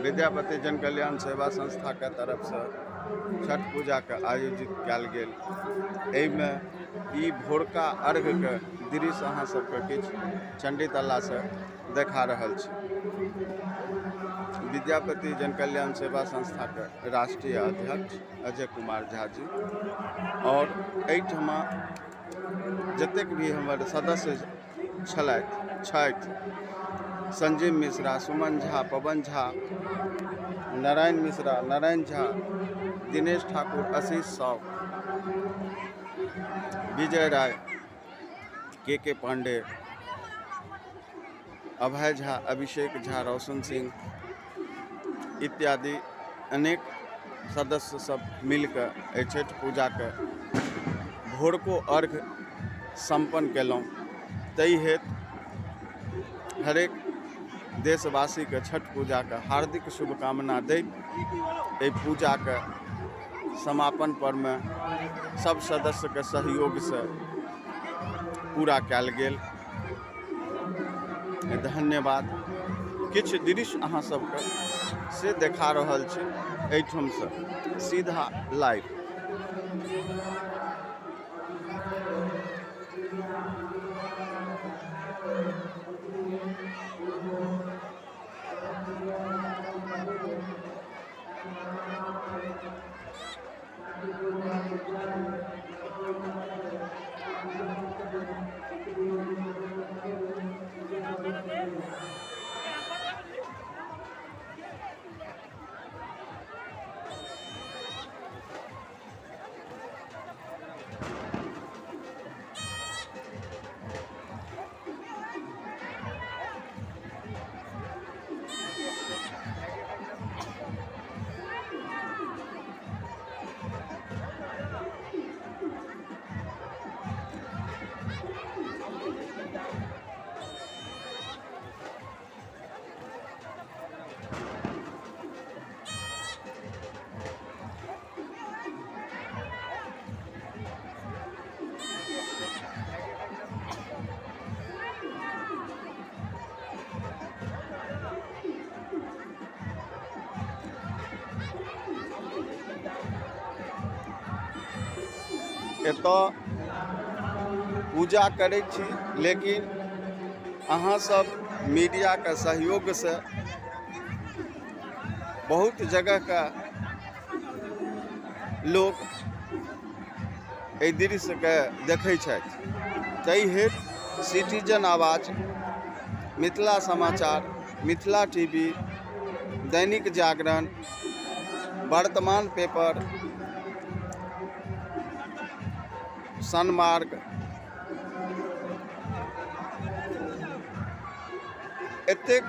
विद्यापति जन कल्याण सेवा संस्था के तरफ से छठ पूजा के आयोजित कयल गेल। एहिमे ई भोरका अर्घ के दृश्य अहाँ सबके किछु चंडी तल्ला से देखा रहल छी। विद्यापति जन कल्याण सेवा संस्था के राष्ट्रीय अध्यक्ष अजय कुमार झा जी और एहिठमा जतेक भी हमर सदस्य छथि, संजीव मिश्रा, सुमन झा, पवन झा, नारायण मिश्रा, नारायण झा, दिनेश ठाकुर, आशीष साव, विजय राय, के पांडे, अभय झा, अभिषेक झा, रोशन सिंह इत्यादि अनेक सदस्य सब मिलकर छठ पूजा के भोरको अर्घ संपन्न केलहुँ। ताहि हेतु हरेक देशवासी के छठ पूजा के हार्दिक शुभकामना दैत एहि पूजा के समापन पर्व में सब सदस्य के सहयोग से पूरा कयल गेल। धन्यवाद। किछु दृश्य अहाँ सबके से देखा रहल छी एहिठाम से सीधा लाइव। एतऽ पूजा करै छी, लेकिन अहाँ सब मीडिया के सहयोग से बहुत जगह का लोग एहि दृश्य के देखै छथि। ताहि हेतु सिटीजन आवाज, मिथिला समाचार, मिथिला टीवी, दैनिक जागरण, वर्तमान पेपर, सनमार्ग एतेक